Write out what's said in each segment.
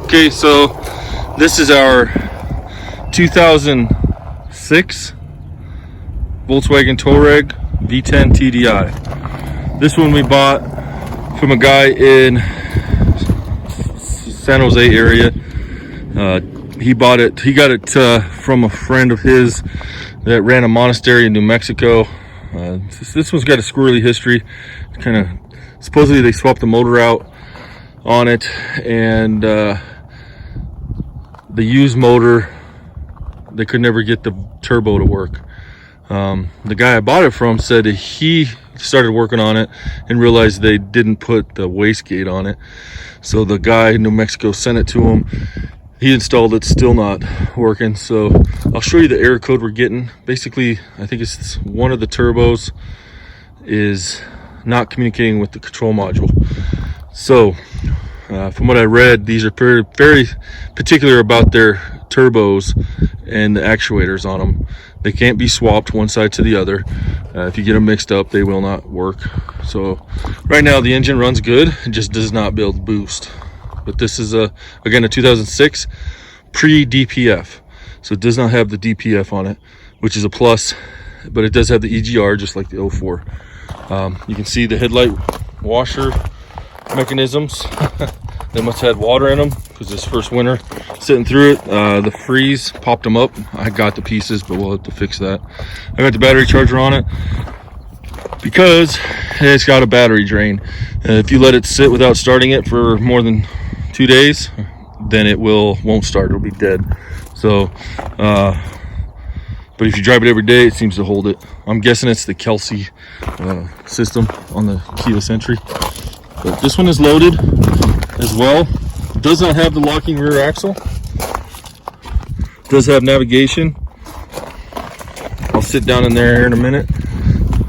Okay, so this is our 2006 Volkswagen Touareg V10 TDI. This one we bought from a guy in San Jose area. He got it from a friend of his that ran a monastery in New Mexico. This one's got a squirrely history. Supposedly they swapped the motor out on it, and the used motor, they could never get the turbo to work. The guy I bought it from said that he started working on it and realized they didn't put the wastegate on it, so the guy in New Mexico sent it to him. He installed it, still not working. So I'll show you the error code we're getting. Basically, I think it's one of the turbos is not communicating with the control module. So from what I read, these are very particular about their turbos and the actuators on them. They can't be swapped one side to the other. If you get them mixed up, they will not work. So right now the engine runs good, it just does not build boost. But this is again a 2006 pre-DPF, so it does not have the DPF on it, which is a plus, but it does have the EGR just like the 04. You can see the headlight washer mechanisms. They must have had water in them because this first winter sitting through it, the freeze popped them up. I got the pieces, but we'll have to fix that. I got the battery charger on it because it's got a battery drain. If you let it sit without starting it for more than 2 days, then it won't start. It'll be dead. So but if you drive it every day, it seems to hold it. I'm guessing it's the Kelsey system on the keyless entry. But this one is loaded as well. It does not have the locking rear axle. It does have navigation. I'll sit down in there here in a minute.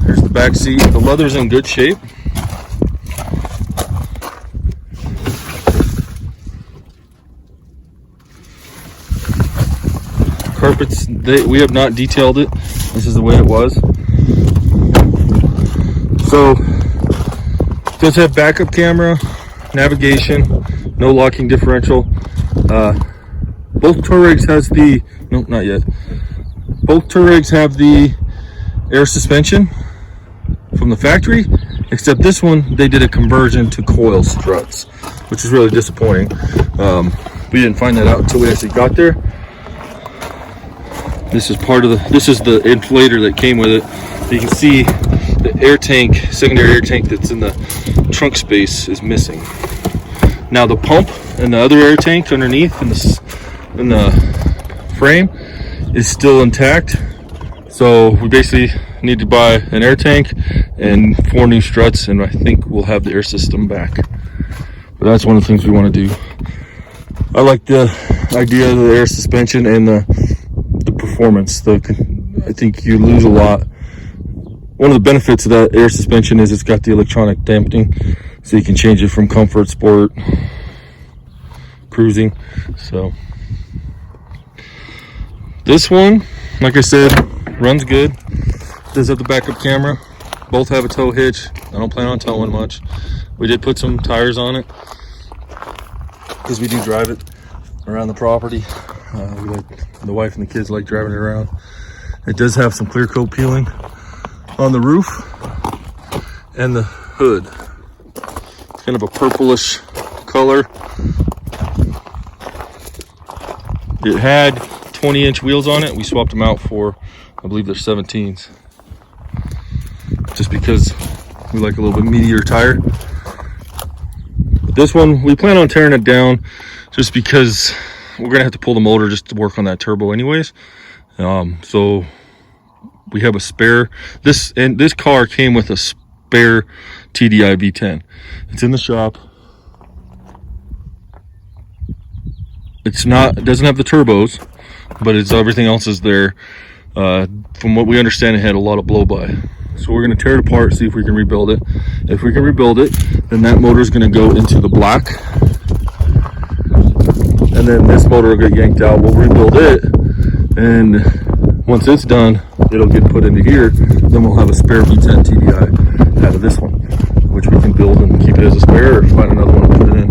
There's the back seat. The leather's in good shape. Carpets, we have not detailed it. This is the way it was. So it does have backup camera, navigation, no locking differential. Both Touaregs has the, no, not yet. Both Touaregs have the air suspension from the factory, except this one, they did a conversion to coil struts, which is really disappointing. We didn't find that out until we actually got there. This is the inflator that came with it. You can see the air tank, secondary air tank that's in the trunk space is missing. Now the pump and the other air tank underneath in the frame is still intact. So we basically need to buy an air tank and 4 new struts, and I think we'll have the air system back. But that's one of the things we want to do. I like the idea of the air suspension and the performance. I think you lose a lot. One of the benefits of that air suspension is it's got the electronic damping, so you can change it from comfort, sport, cruising. So this one, like I said, runs good. Does have the backup camera. Both have a tow hitch. I don't plan on towing much. We did put some tires on it because we do drive it around the property. The wife and the kids like driving it around. It does have some clear coat peeling on the roof and the hood. It's kind of a purplish color. It had 20-inch wheels on it. We swapped them out for, I believe they're 17s, just because we like a little bit meatier tire. But this one, we plan on tearing it down just because we're gonna have to pull the motor just to work on that turbo anyways. So we have a spare. This car came with a spare TDI V10. It's in the shop. It doesn't have the turbos, but everything else is there. From what we understand, it had a lot of blow-by. So we're gonna tear it apart, see if we can rebuild it. If we can rebuild it, then that motor is gonna go into the black. And then this motor will get yanked out. We'll rebuild it, and once it's done, it'll get put into here. Then we'll have a spare V10 TDI out of this one, which we can build and keep it as a spare, or find another one and put it in.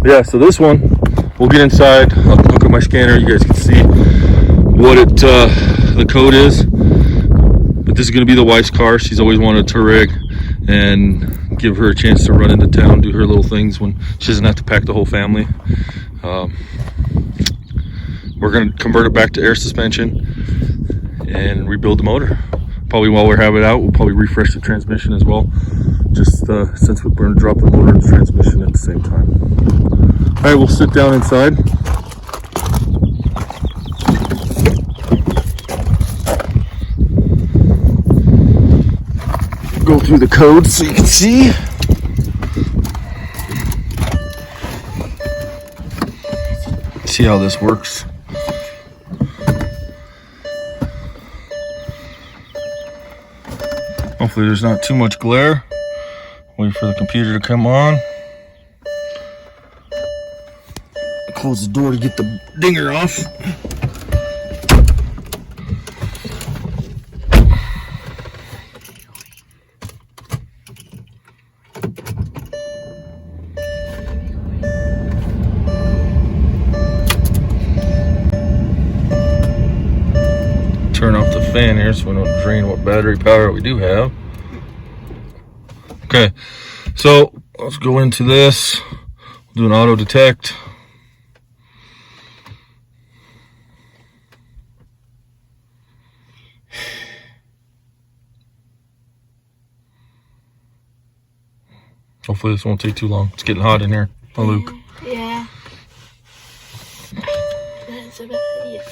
Yeah, so this one, we'll get inside, I'll hook up my scanner, you guys can see what the code is. But this is going to be the wife's car. She's always wanted a Touareg, and give her a chance to run into town, do her little things when she doesn't have to pack the whole family. We're going to convert it back to air suspension and rebuild the motor. Probably while we're having it out, we'll probably refresh the transmission as well, just since we're going to drop the motor and the transmission at the same time. All right, we'll sit down inside. Go through the code so you can see. See how this works. Hopefully there's not too much glare. Wait for the computer to come on. Close the door to get the dinger off. Turn off the fan here so we don't drain what battery power we do have. Okay, so let's go into this. We'll do an auto detect. Hopefully this won't take too long. It's getting hot in here. Oh, Luke. Yeah. That's a bad idea.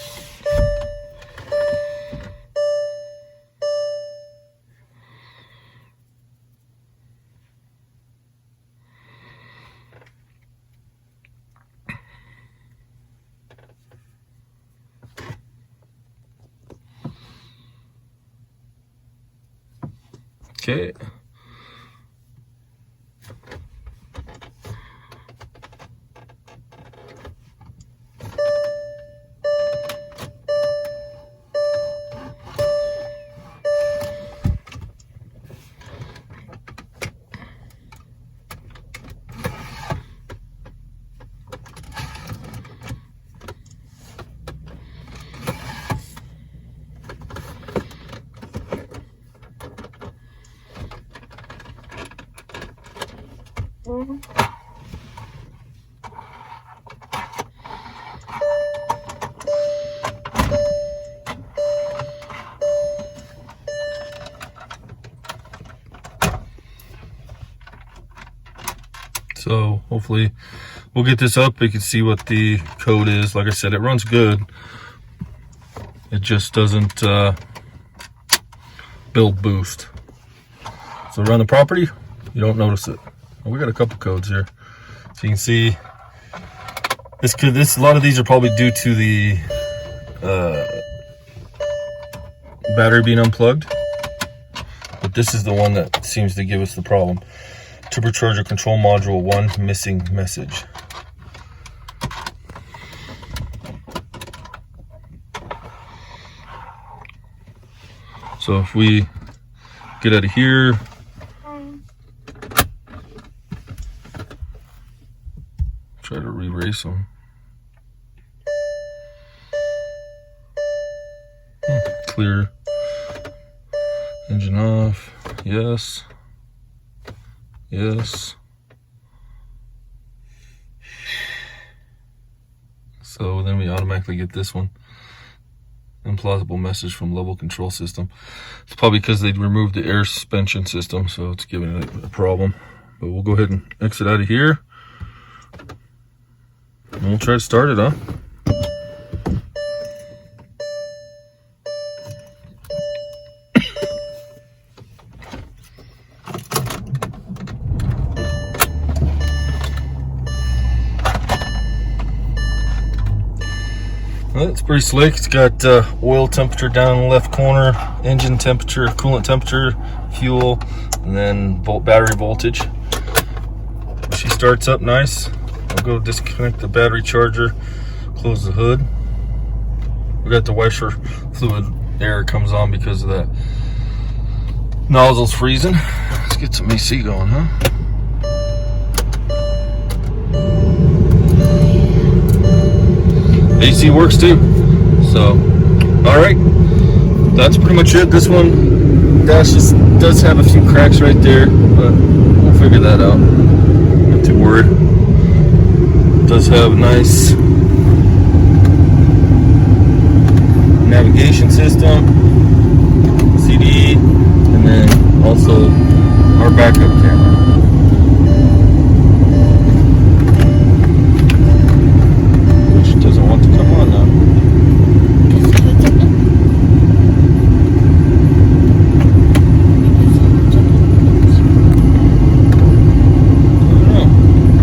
Okay. So hopefully we'll get this up. You can see what the code is. Like I said, it runs good. It just doesn't build boost. So around the property, you don't notice it. Well, we got a couple codes here. So you can see this. A lot of these are probably due to the battery being unplugged. But this is the one that seems to give us the problem. Turbocharger control module 1 missing message. So if we get out of here, try to re-race them. Clear. Engine off. Yes. Yes. So then we automatically get this one. Implausible message from level control system. It's probably because they removed the air suspension system, so it's giving it a problem. But we'll go ahead and exit out of here. And we'll try to start it, huh? Well, it's pretty slick. It's got oil temperature down in the left corner, engine temperature, coolant temperature, fuel, and then battery voltage. She starts up nice. I'll go disconnect the battery charger, close the hood. We got the washer fluid air comes on because of that nozzle's freezing. Let's get some AC going, huh? AC works too. So, all right, that's pretty much it. This one dash does have a few cracks right there, but we'll figure that out. Not too worried. It does have a nice navigation system, CD, and then also our backup camera, which doesn't want to come on now.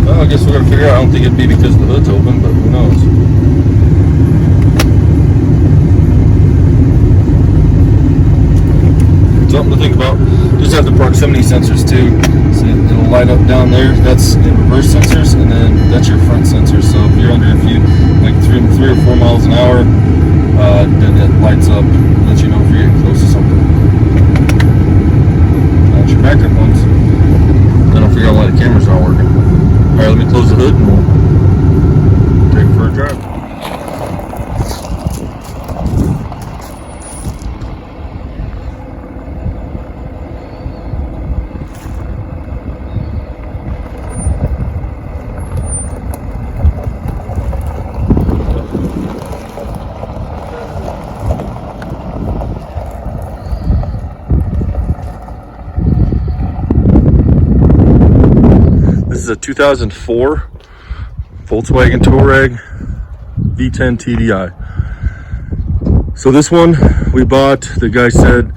Well, I guess we're gonna figure out. I don't think it'd be because the hood's open, but who knows. Something to think about. Just have the proximity sensors too. So it'll light up down there. That's in reverse sensors, and then that's your front sensors. So if you're under a few, like 3 or 4 miles an hour, then it lights up, lets you know if you're getting close to something. That's your backup ones. Then I'll figure out why the camera's not working. All right, let me close the hood and we'll take it for a drive. This is a 2004 Volkswagen Touareg V10 TDI. So this one we bought, the guy said,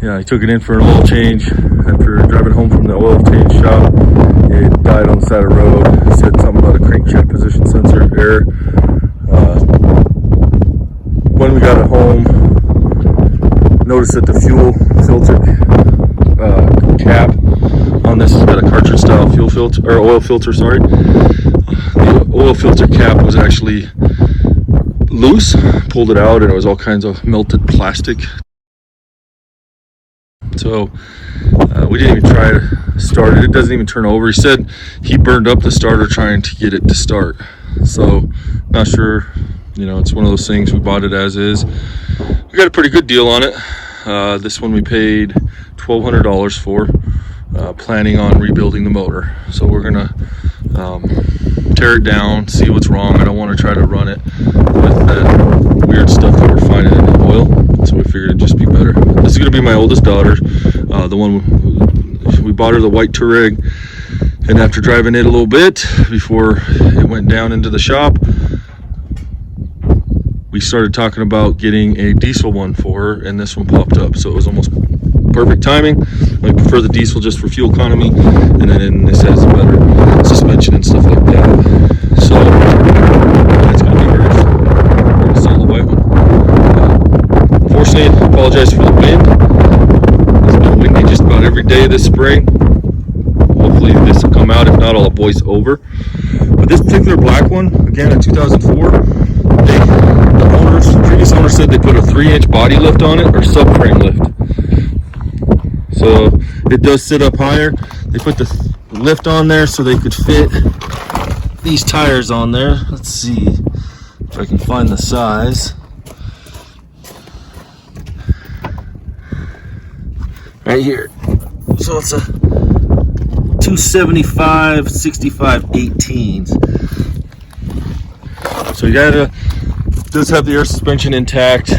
yeah, he took it in for an oil change. After driving home from the oil change shop, it died on the side of the road. He said something about a crankshaft position sensor error. When we got it home, noticed that the fuel filter cap on this has got a cartridge style fuel filter, or oil filter, sorry. The oil filter cap was actually loose. Pulled it out and it was all kinds of melted plastic. So we didn't even try to start it. It doesn't even turn over. He said he burned up the starter trying to get it to start. So not sure, you know, it's one of those things. We bought it as is. We got a pretty good deal on it. This one we paid $1,200 for. Planning on rebuilding the motor, so we're gonna tear it down, see what's wrong. I don't want to try to run it with that weird stuff that we're finding in the oil, so we figured it'd just be better. This is gonna be my oldest daughter, the one we bought her, the white Touareg, and after driving it a little bit before it went down into the shop, we started talking about getting a diesel one for her, and this one popped up, so it was almost perfect timing. I prefer the diesel just for fuel economy, and then this has a better suspension and stuff like that. So it's going to be very solid white one. Unfortunately, I apologize for the wind. It's been windy just about every day this spring. Hopefully this will come out. If not, I'll voice over. But this particular black one, again in 2004, the previous owner said they put a 3-inch body lift on it, or subframe lift. So it does sit up higher. They put the lift on there so they could fit these tires on there. Let's see if I can find the size. Right here. So it's a 275 65 18s. So you does have the air suspension intact.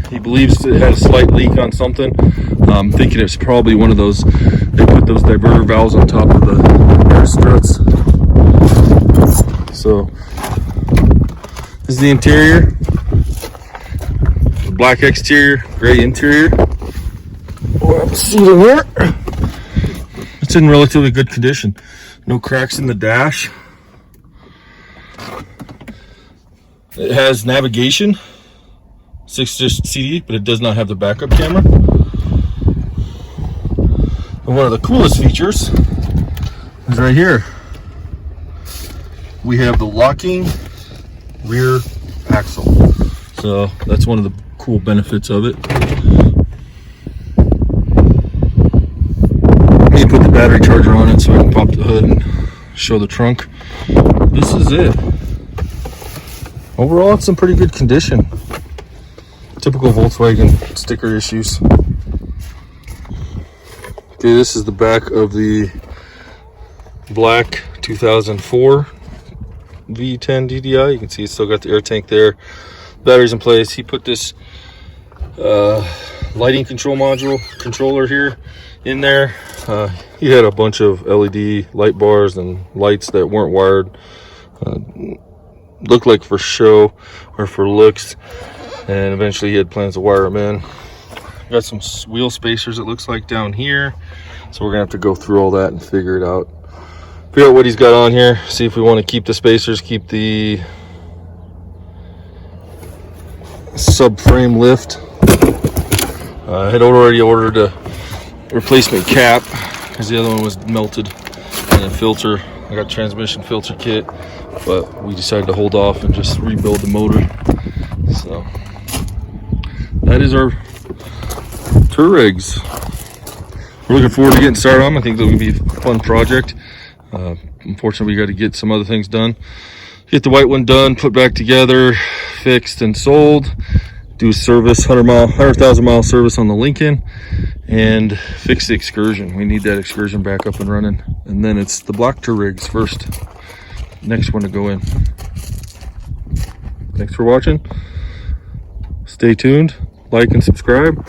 He believes it had a slight leak on something. I'm thinking it's probably one of those, they put those diverter valves on top of the air struts. So this is the interior. The black exterior, gray interior. We'll have a seat in here. It's in relatively good condition. No cracks in the dash. It has navigation, 6-disc CD, but it does not have the backup camera. And one of the coolest features is right here. We have the locking rear axle. So that's one of the cool benefits of it. Let me put the battery charger on it so I can pop the hood and show the trunk. This is it. overall it's in pretty good condition. Typical Volkswagen sticker issues. Okay, this is the back of the black 2004 V10 TDI. You can see it's still got the air tank there. Batteries in place. He put this lighting controller here in there. He had a bunch of LED light bars and lights that weren't wired. Looked like for show or for looks, and eventually he had plans to wire them in. Got some wheel spacers, it looks like, down here, so we're gonna have to go through all that and figure out what he's got on here, see if we want to keep the spacers, keep the subframe lift. I had already ordered a replacement cap because the other one was melted, and a filter. I got transmission filter kit, but we decided to hold off and just rebuild the motor. So that is our Touaregs. We're looking forward to getting started on them. I think that'll be a fun project. Unfortunately, we got to get some other things done. Get the white one done, put back together, fixed and sold. Do a service, 100,000 mile service on the Lincoln, and fix the Excursion. We need that Excursion back up and running. And then it's the black Touaregs first. Next one to go in. Thanks for watching. Stay tuned, like and subscribe.